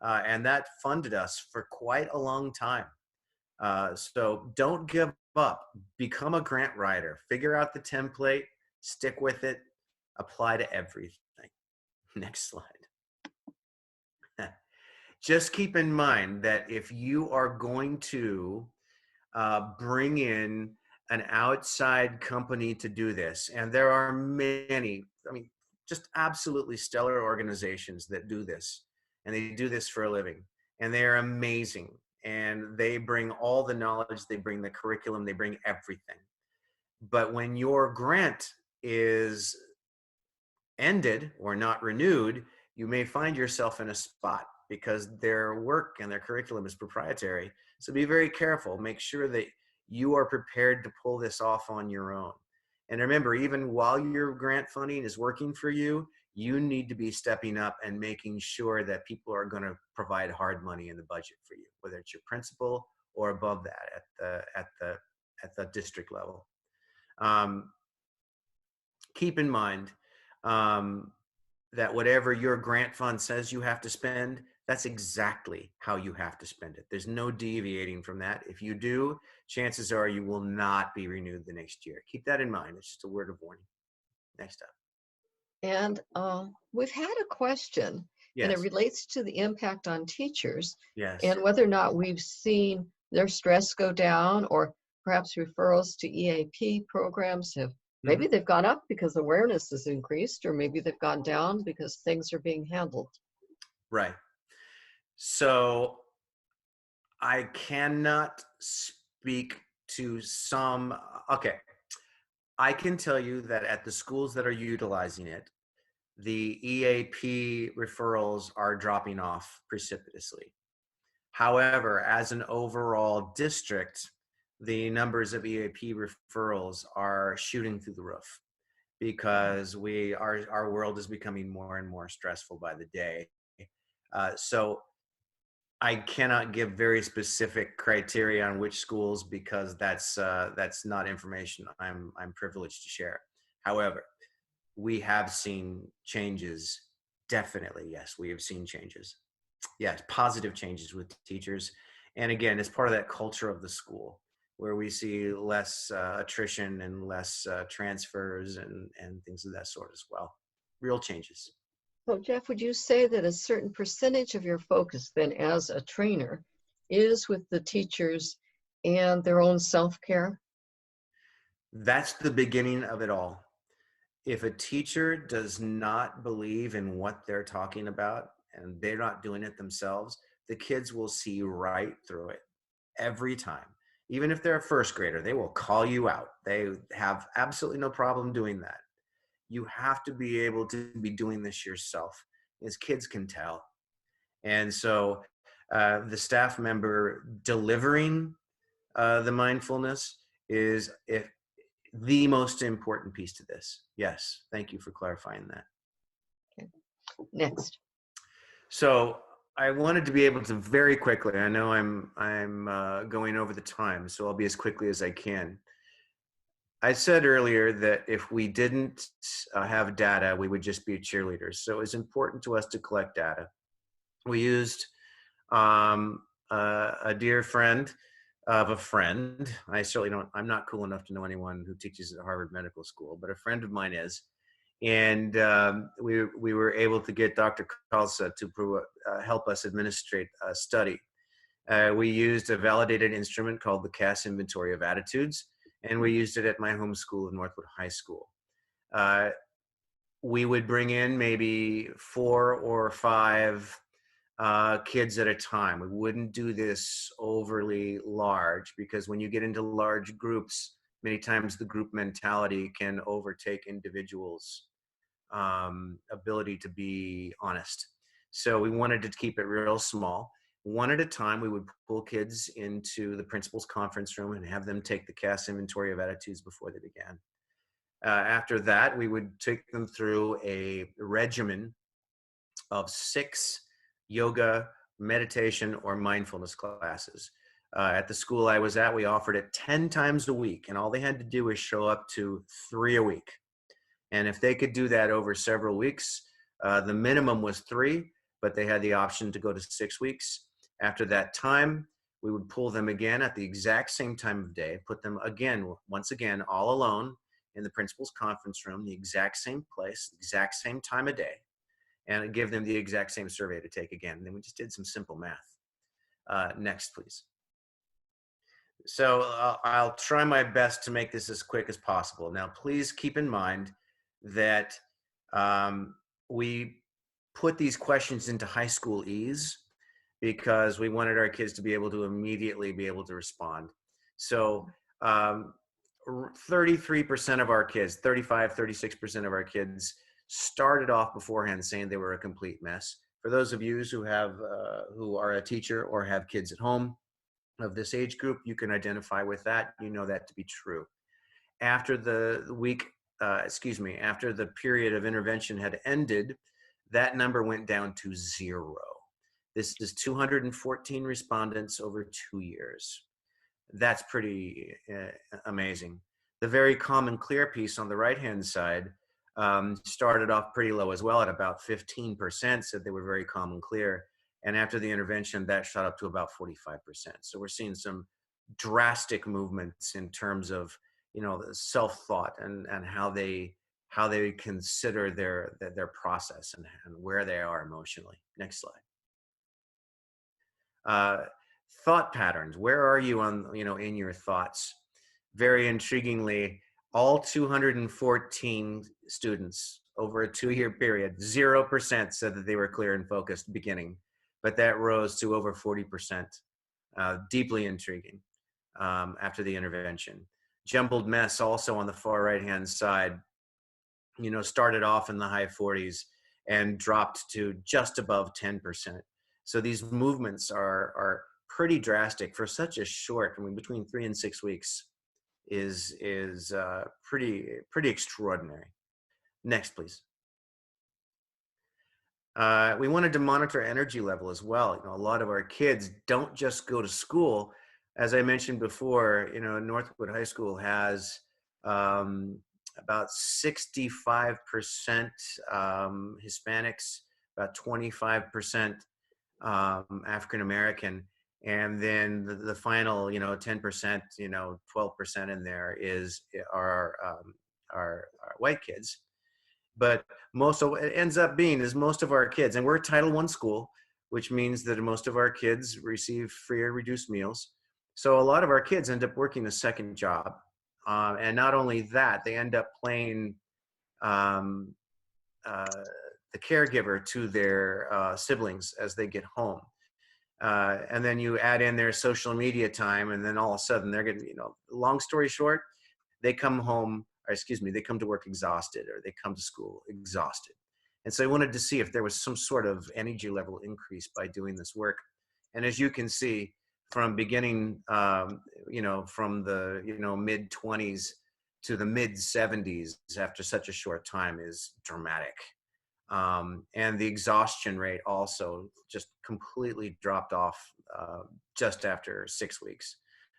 And that funded us for quite a long time. So don't give up. Become a grant writer. Figure out the template, stick with it, apply to everything. Next slide. Just keep in mind that if you are going to bring in an outside company to do this, and there are many, I mean, just absolutely stellar organizations that do this, and they do this for a living, and they are amazing, and they bring all the knowledge, they bring the curriculum, they bring everything. But when your grant is ended or not renewed, you may find yourself in a spot because their work and their curriculum is proprietary. So be very careful. Make sure that you are prepared to pull this off on your own. And remember, even while your grant funding is working for you, you need to be stepping up and making sure that people are going to provide hard money in the budget for you, whether it's your principal or above that at the district level. Keep in mind that whatever your grant fund says you have to spend, that's exactly how you have to spend it. There's no deviating from that. If you do, chances are you will not be renewed the next year. Keep that in mind. It's just a word of warning. Next up. And we've had a question, and it Yes. relates to the impact on teachers Yes. and whether or not we've seen their stress go down, or perhaps referrals to EAP programs have, maybe they've gone up because awareness has increased, or maybe they've gone down because things are being handled. Right. So I cannot speak to some, okay. I can tell you that at the schools that are utilizing it, the EAP referrals are dropping off precipitously. However, as an overall district, the numbers of EAP referrals are shooting through the roof because our world is becoming more and more stressful by the day. So I cannot give very specific criteria on which schools, because that's not information I'm privileged to share. However, we have seen changes. Definitely, yes, we have seen changes. Yes, positive changes with teachers. And again, it's part of that culture of the school where we see less attrition and less transfers and things of that sort as well. Real changes. So Jeff, would you say that a certain percentage of your focus then as a trainer is with the teachers and their own self-care? That's the beginning of it all. If a teacher does not believe in what they're talking about and they're not doing it themselves, the kids will see right through it every time. Even if they're a first grader, they will call you out. They have absolutely no problem doing that. You have to be able to be doing this yourself, as kids can tell. And so the staff member delivering the mindfulness is the most important piece to this. Yes, thank you for clarifying that. Okay. Next. So I wanted to be able to very quickly, I know I'm going over the time, so I'll be as quickly as I can. I said earlier that if we didn't have data, we would just be cheerleaders. So it's important to us to collect data. We used a dear friend of a friend. I certainly don't, I'm not cool enough to know anyone who teaches at Harvard Medical School, but a friend of mine is. And we were able to get Dr. Khalsa to help us administrate a study. We used a validated instrument called the CAS Inventory of Attitudes, and we used it at my home school in Northwood High School. We would bring in maybe 4 or 5 kids at a time. We wouldn't do this overly large, because when you get into large groups, many times the group mentality can overtake individuals' ability to be honest. So we wanted to keep it real small. One at a time, we would pull kids into the principal's conference room and have them take the CAS inventory of attitudes before they began. After that, we would take them through a regimen of 6 yoga, meditation, or mindfulness classes. At the school I was at, we offered it 10 times a week, and all they had to do was show up to 3 a week. And if they could do that over several weeks, the minimum was 3, but they had the option to go to 6 weeks. After that time, we would pull them again at the exact same time of day, put them again, once again, all alone in the principal's conference room, the exact same place, exact same time of day, and give them the exact same survey to take again. And then we just did some simple math. Next, please. So I'll try my best to make this as quick as possible. Now, please keep in mind that we put these questions into high school ease because we wanted our kids to be able to immediately be able to respond. So 33% of our kids, 35, 36% of our kids started off beforehand saying they were a complete mess. For those of you who have who are a teacher or have kids at home of this age group, you can identify with that. You know that to be true. After the after the period of intervention had ended, that number went down to 0. This is 214 respondents over 2 years. That's pretty amazing. The very calm and clear piece on the right-hand side started off pretty low as well, at about 15% said they were very calm and clear. And after the intervention, that shot up to about 45%. So we're seeing some drastic movements in terms of, you know, the self-thought and how they consider their process and where they are emotionally. Next slide. Thought patterns. Where are you on, you know, in your thoughts? Very intriguingly, all 214 students over a 2-year period, 0% said that they were clear and focused beginning, but that rose to over 40%. Deeply intriguing after the intervention. Jumbled mess also on the far right-hand side, you know, started off in the high 40s and dropped to just above 10%. So these movements are pretty drastic for such a short, I mean, between 3 and 6 weeks is pretty extraordinary. Next, please. We wanted to monitor energy level as well. You know, a lot of our kids don't just go to school. As I mentioned before, you know, Northwood High School has about 65% Hispanics, about 25% African American, and then the final, you know, 10%, you know, 12% in there is our white kids. But most of it ends up being is most of our kids, and we're a Title I school, which means that most of our kids receive free or reduced meals. So a lot of our kids end up working a second job. And not only that, they end up playing the caregiver to their siblings as they get home. And then you add in their social media time, and then all of a sudden they're getting, you know, long story short, they come home, or excuse me, they come to work exhausted, or they come to school exhausted. And so I wanted to see if there was some sort of energy level increase by doing this work. And as you can see, from beginning, you know, from the, you know, mid-20s to the mid-70s after such a short time is dramatic. And the exhaustion rate also just completely dropped off just after 6 weeks.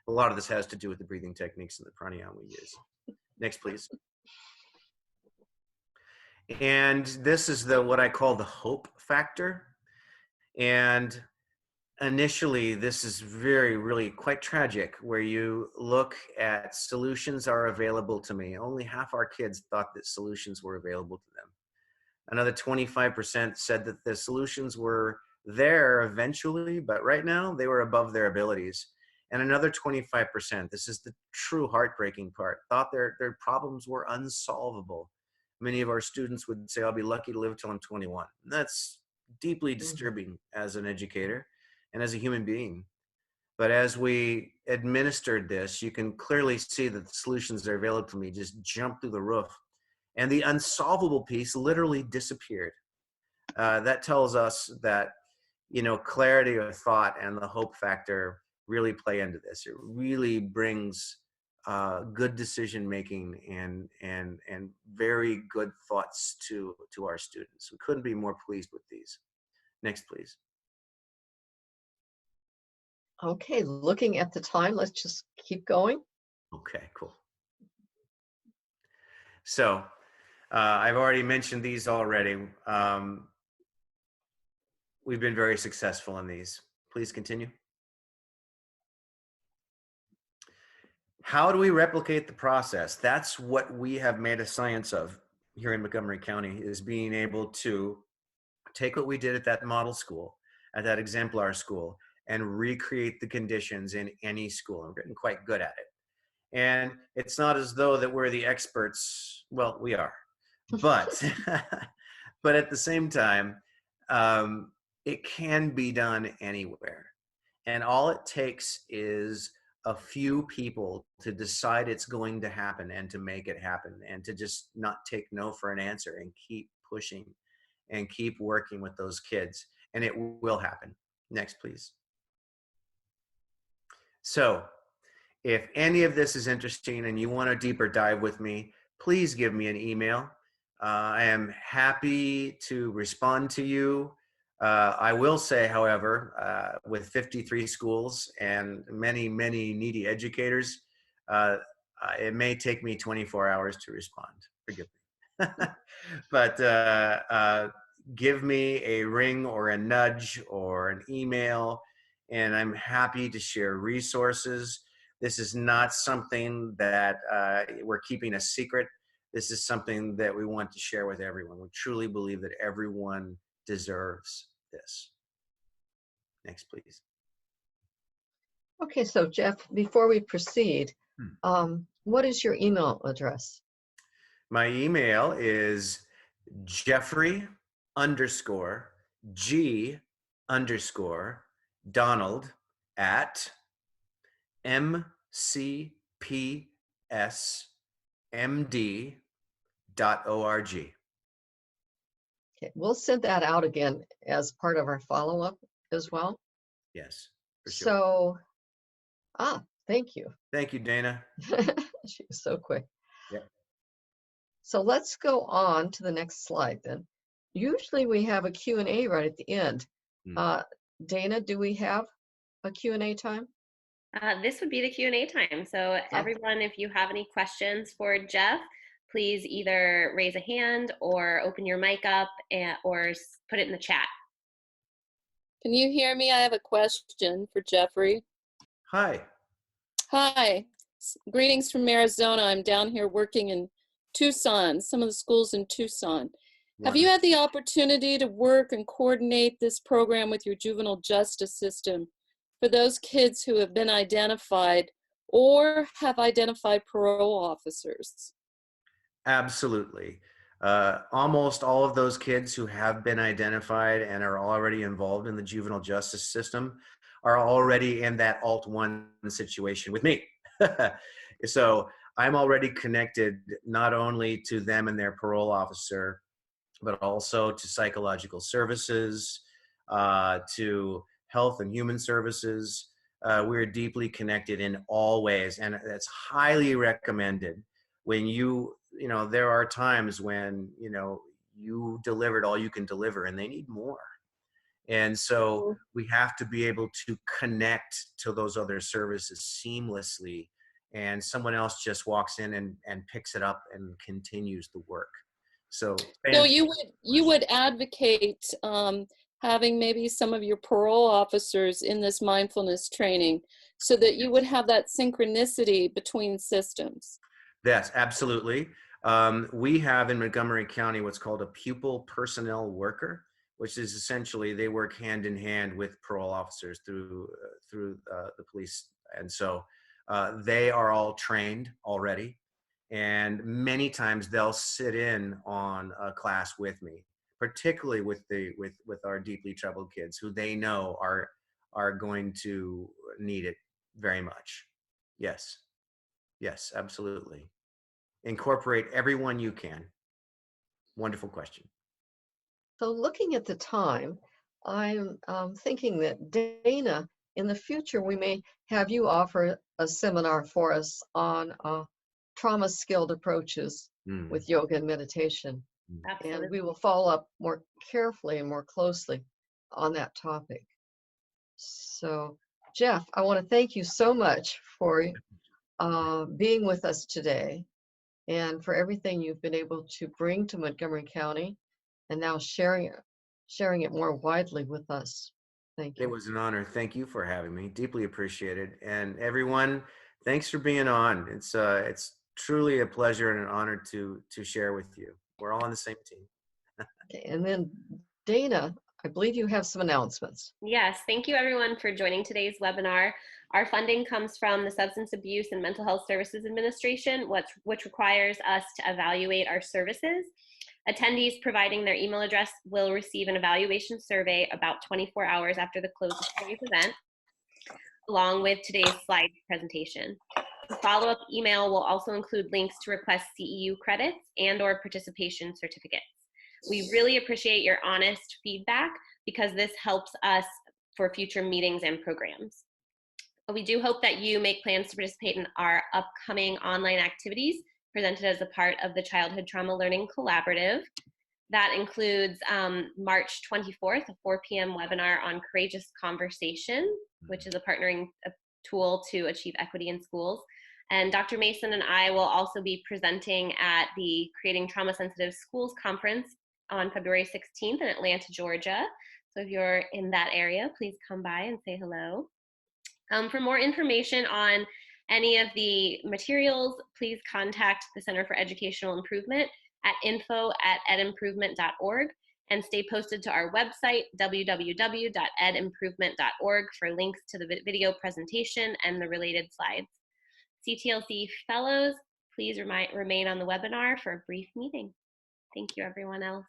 A lot of this has to do with the breathing techniques and the pranayama we use. Next, please. And this is what I call the hope factor. And initially, this is really quite tragic, where you look at solutions are available to me. Only half our kids thought that solutions were available to them. Another 25% said that the solutions were there eventually, but right now they were above their abilities. And another 25%, this is the true heartbreaking part, thought their problems were unsolvable. Many of our students would say, I'll be lucky to live till I'm 21. And that's deeply disturbing as an educator and as a human being. But as we administered this, you can clearly see that the solutions that are available to me just jumped through the roof, and the unsolvable piece literally disappeared. That tells us that, clarity of thought and the hope factor really play into this. It really brings good decision making and very good thoughts to our students. We couldn't be more pleased with these. Next, please. Okay, looking at the time, let's just keep going. Okay, cool. So I've already mentioned these already. We've been very successful in these. Please continue. How do we replicate the process? That's what we have made a science of here in Montgomery County, is being able to take what we did at that model school, at that exemplar school, and recreate the conditions in any school. And we're getting quite good at it. And it's not as though that we're the experts. Well, we are, but but at the same time, it can be done anywhere. And all it takes is a few people to decide it's going to happen and to make it happen, and to just not take no for an answer and keep pushing and keep working with those kids, and it will happen. Next, please. So if any of this is interesting and you want a deeper dive with me, please give me an email. I am happy to respond to you. I will say, however, with 53 schools and many, many needy educators, it may take me 24 hours to respond. Forgive me. But give me a ring or a nudge or an email, and I'm happy to share resources. This is not something that we're keeping a secret. This is something that we want to share with everyone. We truly believe that everyone deserves this. Next, please. Okay, so Jeff, before we proceed, what is your email address? My email is Jeffrey_G_Donald@mcpsmd.org. Okay, we'll send that out again as part of our follow-up as well. Yes, for sure. So, thank you. Thank you, Dana. She was so quick. Yep. So let's go on to the next slide then. Usually we have a Q&A right at the end. Dana, do we have a Q&A time? This would be the Q&A time. So everyone, if you have any questions for Jeff, please either raise a hand or open your mic up or put it in the chat. Can you hear me? I have a question for Jeffrey. Hi. Hi. Greetings from Arizona. I'm down here working in Tucson, some of the schools in Tucson. Have you had the opportunity to work and coordinate this program with your juvenile justice system for those kids who have been identified or have identified parole officers? Absolutely. Almost all of those kids who have been identified and are already involved in the juvenile justice system are already in that Alt 1 situation with me. So I'm already connected not only to them and their parole officer, but also to psychological services, to health and human services. We're deeply connected in all ways, and that's highly recommended. When there are times when, you delivered all you can deliver and they need more. And so we have to be able to connect to those other services seamlessly, and someone else just walks in and picks it up and continues the work. So you would advocate having maybe some of your parole officers in this mindfulness training so that you would have that synchronicity between systems. Yes, absolutely. We have in Montgomery County what's called a pupil personnel worker, which is essentially they work hand in hand with parole officers through the police. And so they are all trained already. And many times they'll sit in on a class with me, particularly with our deeply troubled kids who they know are going to need it very much. Yes, yes, absolutely. Incorporate everyone you can. Wonderful question. So looking at the time, I'm thinking that Dana, in the future, we may have you offer a seminar for us on trauma-skilled approaches Mm. with yoga and meditation. Absolutely. And we will follow up more carefully and more closely on that topic. So, Jeff, I want to thank you so much for being with us today and for everything you've been able to bring to Montgomery County and now sharing it more widely with us. Thank It you. was an honor. Thank you for having me. Deeply appreciated. And everyone, thanks for being on. It's truly a pleasure and an honor to share with you. We're all on the same team. Okay, and then Dana, I believe you have some announcements. Yes, thank you everyone for joining today's webinar. Our funding comes from the Substance Abuse and Mental Health Services Administration, which requires us to evaluate our services. Attendees providing their email address will receive an evaluation survey about 24 hours after the close of today's event, along with today's slide presentation. The follow-up email will also include links to request CEU credits and/or participation certificates. We really appreciate your honest feedback because this helps us for future meetings and programs. We do hope that you make plans to participate in our upcoming online activities presented as a part of the Childhood Trauma Learning Collaborative. That includes March 24th, a 4 p.m. webinar on courageous conversation, which is a partnering tool to achieve equity in schools. And Dr. Mason and I will also be presenting at the Creating Trauma Sensitive Schools Conference on February 16th in Atlanta, Georgia. So if you're in that area, please come by and say hello. For more information on any of the materials, please contact the Center for Educational Improvement at info@edimprovement.org and stay posted to our website, www.edimprovement.org, for links to the video presentation and the related slides. C-TLC fellows, please remain on the webinar for a brief meeting. Thank you, everyone else.